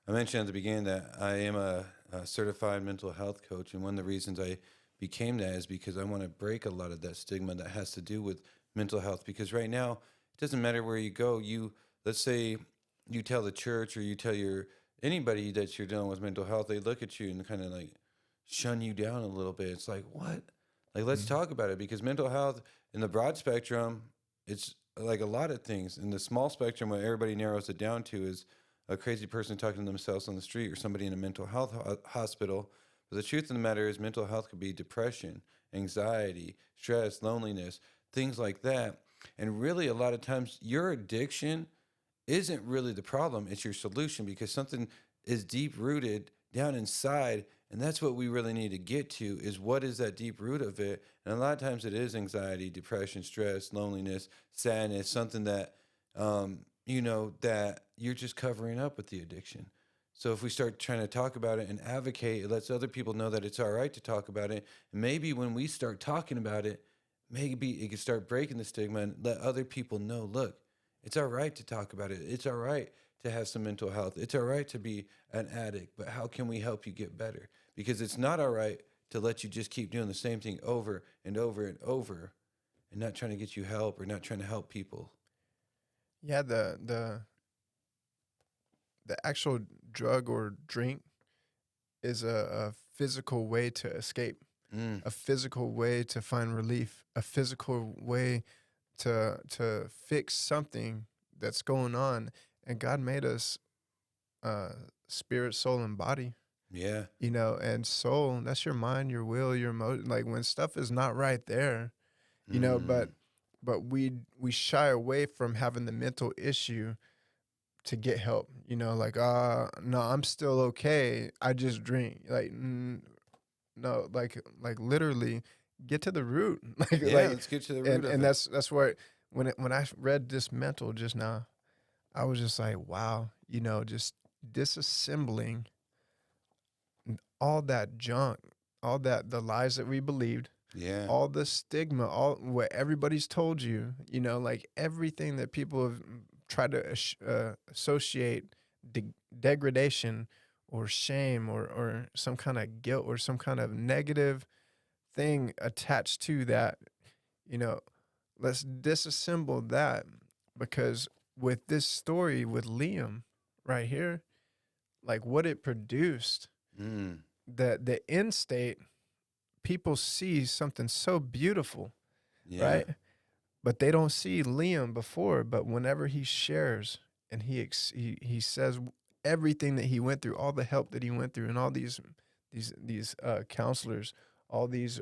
S1: I mentioned at the beginning that I am a certified mental health coach, and one of the reasons I became that is because I want to break a lot of that stigma that has to do with mental health. Because right now, it doesn't matter where you go, let's say you tell the church or you tell your anybody that you're dealing with mental health, they look at you and kind of like shun you down a little bit. It's like, what? Like, let's
S2: Mm.
S1: talk about it because mental health in the broad spectrum, it's like a lot of things. In the small spectrum, what everybody narrows it down to is a crazy person talking to themselves on the street or somebody in a mental health hospital. But the truth of the matter is, mental health could be depression, anxiety, stress, loneliness, things like that. And really, a lot of times, your addiction isn't really the problem, it's your solution because something is deep rooted down inside. And that's what we really need to get to is what is that deep root of it. And a lot of times it is anxiety, depression, stress, loneliness, sadness, something that that you're just covering up with the addiction. So if we start trying to talk about it and advocate, it lets other people know that it's all right to talk about it. And maybe when we start talking about it, maybe it could start breaking the stigma and let other people know, look, it's all right to talk about it. It's all right to have some mental health. It's all right to be an addict, but how can we help you get better? Because it's not all right to let you just keep doing the same thing over and over and over and not trying to get you help or not trying to help people.
S2: Yeah, the actual drug or drink is a physical way to escape,
S1: Mm,
S2: a physical way to find relief, a physical way to fix something that's going on. And God made us uh, spirit, soul, and body.
S1: yeah.
S2: And soul, that's your mind, your will, your emotion. Like when stuff is not right there, you know,
S1: Mm,
S2: but but we shy away from having the mental issue to get help. Like no, I'm still okay. I just drink. Like no, like literally get to the root. like
S1: yeah,
S2: like
S1: let's get to the root
S2: and
S1: of it.
S2: that's where when I read Dismantle just now, I was just like, wow, just disassembling all that junk, all that the lies that we believed,
S1: Yeah.
S2: all the stigma, all what everybody's told you, like everything that people have tried to associate degradation or shame or some kind of guilt or some kind of negative thing attached to that, you know, let's disassemble that because with this story with Liam right here, like what it produced,
S1: Mm,
S2: the end state, people see something so beautiful,
S1: yeah.
S2: right? But they don't see Liam before. But whenever he shares and he says everything that he went through, all the help that he went through, and all these counselors, all these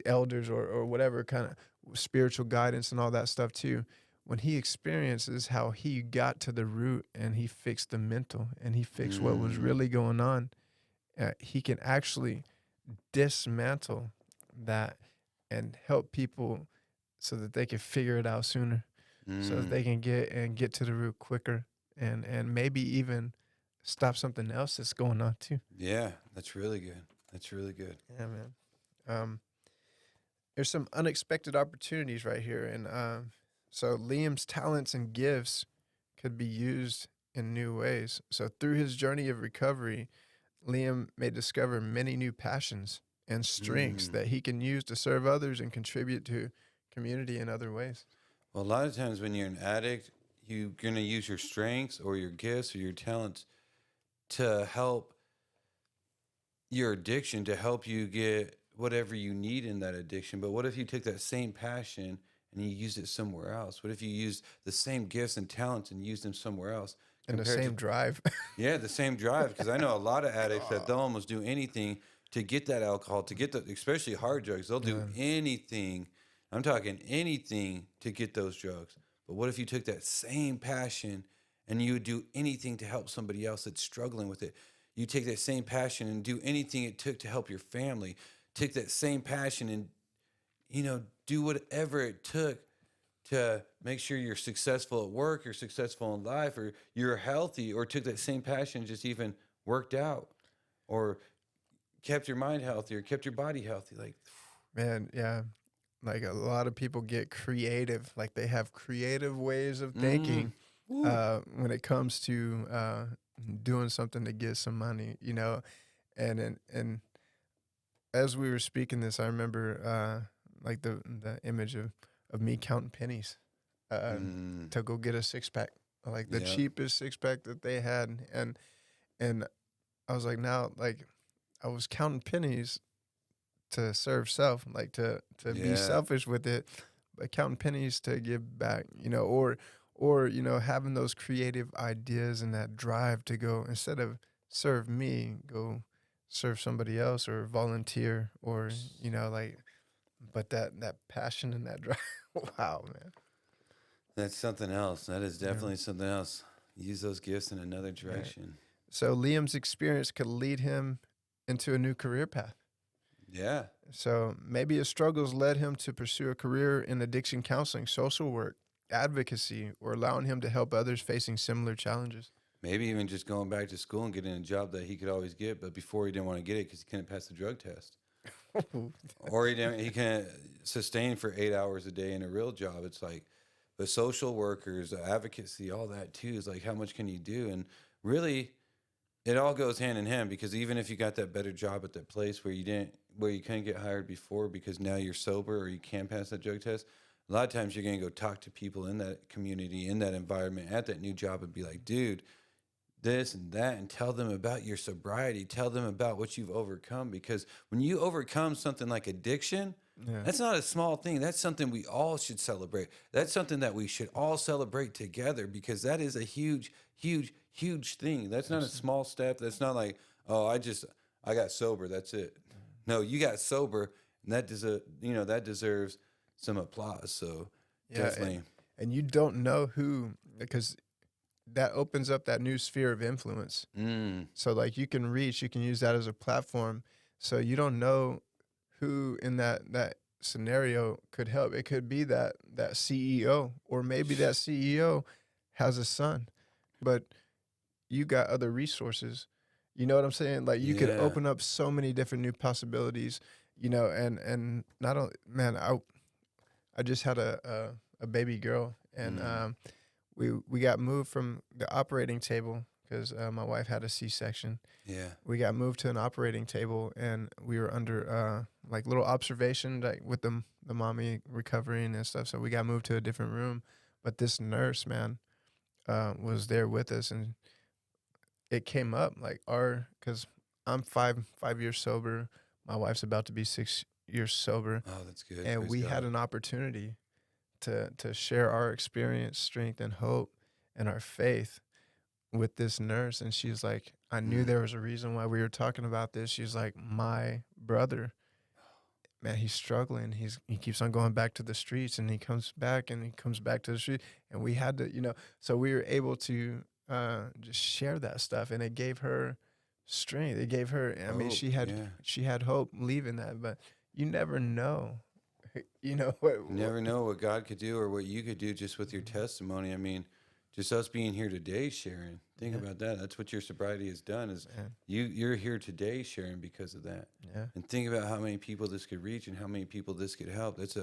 S2: elders or whatever kind of spiritual guidance and all that stuff too. When he experiences how he got to the root and he fixed the mental and he fixed what was
S1: Mm,
S2: really going on, he can actually dismantle that and help people so that they can figure it out sooner, so that
S1: mm.
S2: they can get to the root quicker and maybe even stop something else that's going on too.
S1: Yeah, that's really good. That's really good.
S2: Yeah, man. Um, there's some unexpected opportunities right here, and so Liam's talents and gifts could be used in new ways. So through his journey of recovery, Liam may discover many new passions and strengths
S1: Mm.
S2: that he can use to serve others and contribute to community in other ways.
S1: Well, a lot of times when you're an addict, you're going to use your strengths or your gifts or your talents to help your addiction, to help you get whatever you need in that addiction. But what if you took that same passion and you used it somewhere else? What if you used the same gifts and talents and used them somewhere else
S2: And the
S1: compared to,
S2: same drive.
S1: yeah, the same drive? Because I know a lot of addicts that they'll almost do anything to get that alcohol, to get the, especially hard drugs. They'll do
S2: Yeah.
S1: anything. I'm talking anything to get those drugs. But what if you took that same passion and you would do anything to help somebody else that's struggling with it? You take that same passion and do anything it took to help your family. Take that same passion and, do whatever it took to make sure you're successful at work, you're successful in life, or you're healthy, or took that same passion and just even worked out or kept your mind healthy or kept your body healthy. Like,
S2: Man, yeah. Like a lot of people get creative. Like they have creative ways of
S1: mm,
S2: thinking
S1: woo.
S2: when it comes to doing something to get some money, and as we were speaking this, I remember like the image of me counting pennies uh,
S1: Mm,
S2: to go get a six pack. like the
S1: Yeah.
S2: cheapest six pack that they had, and I was like, now, like, I was counting pennies to serve self, like to be
S1: Yeah.
S2: selfish with it, but counting pennies to give back, or having those creative ideas and that drive to go instead of serve me, go serve somebody else or volunteer or like, but that passion and that drive, wow, man,
S1: That's something else. That is
S2: yeah,
S1: definitely something else. Use those gifts in another
S2: right.
S1: direction.
S2: So Liam's experience could lead him into a new career path.
S1: Yeah.
S2: So maybe his struggles led him to pursue a career in addiction counseling, social work, advocacy, or allowing him to help others facing similar challenges.
S1: Maybe even just going back to school and getting a job that he could always get, but before he didn't want to get it because he couldn't pass the drug test. Or he can't sustain for 8 hours a day in a real job. It's like, but social workers, advocacy, all that too is like, how much can you do? And really, it all goes hand in hand because even if you got that better job at that place where you couldn't get hired before because now you're sober or you can't pass that drug test, a lot of times you're going to go talk to people in that community, in that environment, at that new job and be like, dude, this and that, and tell them about your sobriety, tell them about what you've overcome, because when you overcome something like addiction,
S2: Yeah.
S1: that's not a small thing. That's something we all should celebrate. That's something that we should all celebrate together because that is a huge, huge, huge thing. That's not a
S2: Absolutely.
S1: small step. That's not like, oh, I got sober, that's it. No, you got sober, and that deserves some applause. So
S2: Yeah.
S1: definitely.
S2: And you don't know who, because that opens up that new sphere of influence.
S1: mm,
S2: So, like, you can use that as a platform. So, you don't know who in that scenario could help. It could be that CEO, or maybe that CEO has a son, but you got other resources. You know what I'm saying? Like, you could
S1: yeah.
S2: open up so many different new possibilities. And not only, man, I just had a baby girl, and
S1: mm,
S2: we got moved from the operating table because my wife had a C-section.
S1: yeah.
S2: We got moved to an operating table, and we were under like little observation, like with the mommy recovering and stuff. So we got moved to a different room, but this nurse, man, was there with us, and it came up like because I'm 5 years sober, my wife's about to be 6 years sober,
S1: Oh, that's good.
S2: and
S1: Praise
S2: we had
S1: God.
S2: an opportunity to share our experience, strength, and hope, and our faith with this nurse. And she's like, I knew
S1: Mm.
S2: there was a reason why we were talking about this. She's like, my brother, man, he's struggling. He keeps on going back to the streets, and he comes back and he comes back to the street. And we had to, so we were able to just share that stuff, and it gave her strength. It gave her, I mean,
S1: Hope. Yeah.
S2: she had hope leaving that, but you never know, what,
S1: You never know what God could do or what you could do just with your testimony. I mean, just us being here today sharing. Think
S2: yeah,
S1: about that. That's what your sobriety has done is
S2: man,
S1: you're here today sharing because of that.
S2: yeah.
S1: And think about how many people this could reach and how many people this could help. That's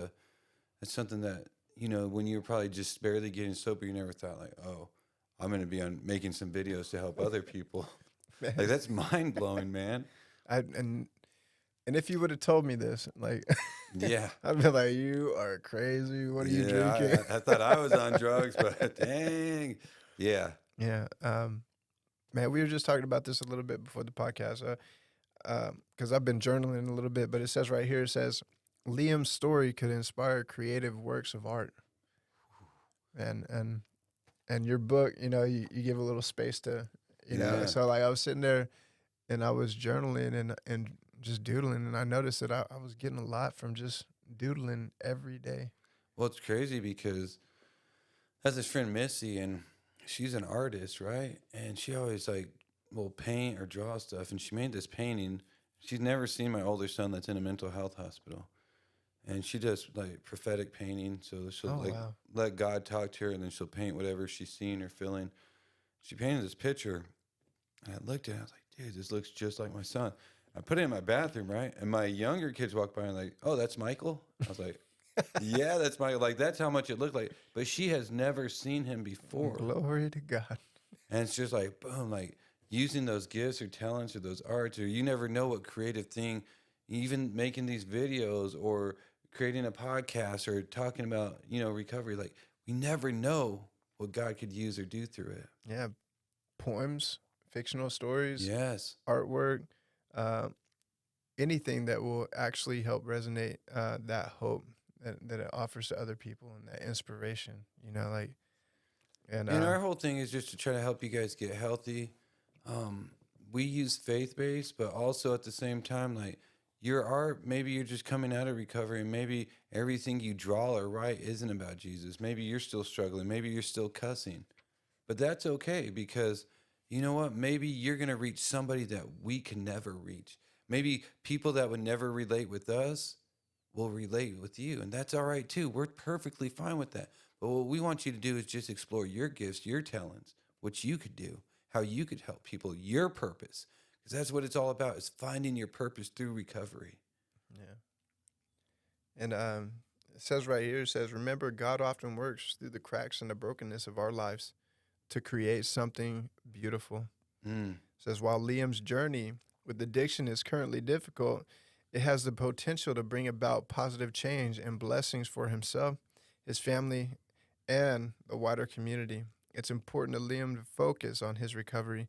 S1: something that, when you're probably just barely getting sober, you never thought like, oh, I'm going to be on making some videos to help other people. Like
S2: Man,
S1: that's mind blowing, man.
S2: I and if you would have told me this, like,
S1: Yeah.
S2: I'd be like, you are crazy. What are you drinking?
S1: Yeah. I thought I was on drugs, but dang. Yeah.
S2: Yeah. Man, we were just talking about this a little bit before the podcast, because I've been journaling a little bit, but it says right here, it says, Liam's story could inspire creative works of art. And your book, you give a little space to,
S1: Yeah.
S2: so like I was sitting there and I was journaling and just doodling, and I noticed that I was getting a lot from just doodling every day.
S1: Well, it's crazy because I have this friend Missy, and she's an artist, right? And she always like will paint or draw stuff. And she made this painting. She's never seen my older son that's in a mental health hospital, and she does like prophetic painting. So she'll
S2: Oh
S1: like
S2: wow.
S1: let God talk to her, and then she'll paint whatever she's seeing or feeling. She painted this picture, and I looked at it. I was like, dude, this looks just like my son. I put it in my bathroom, right? And my younger kids walked by and like, oh, that's Michael. I was like, yeah, that's Michael. Like that's how much it looked like. But she has never seen him before.
S2: Glory to God.
S1: And it's just like, boom, like using those gifts or talents or those arts, or you never know what creative thing, even making these videos or creating a podcast or talking about, recovery. Like we never know what God could use or do through it.
S2: Yeah, poems, fictional stories,
S1: Yes.
S2: artwork, uh, anything that will actually help resonate that hope that it offers to other people and that inspiration. Like and
S1: And our whole thing is just to try to help you guys get healthy. Um, we use faith based, but also at the same time, like your art, maybe you're just coming out of recovery, and maybe everything you draw or write isn't about Jesus. Maybe you're still struggling. Maybe you're still cussing. But that's okay because you know what? Maybe you're going to reach somebody that we can never reach. Maybe people that would never relate with us will relate with you. And that's all right too. We're perfectly fine with that. But what we want you to do is just explore your gifts, your talents, what you could do, how you could help people, your purpose. Because that's what it's all about is finding your purpose through recovery.
S2: yeah, and it says right here, it says, remember, God often works through the cracks and the brokenness of our lives to create something beautiful.
S1: Mm.
S2: It says, while Liam's journey with addiction is currently difficult, it has the potential to bring about positive change and blessings for himself, his family, and the wider community. It's important to Liam to focus on his recovery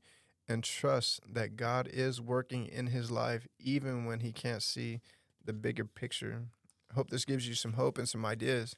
S2: and trust that God is working in his life even when he can't see the bigger picture. I hope this gives you some hope and some ideas.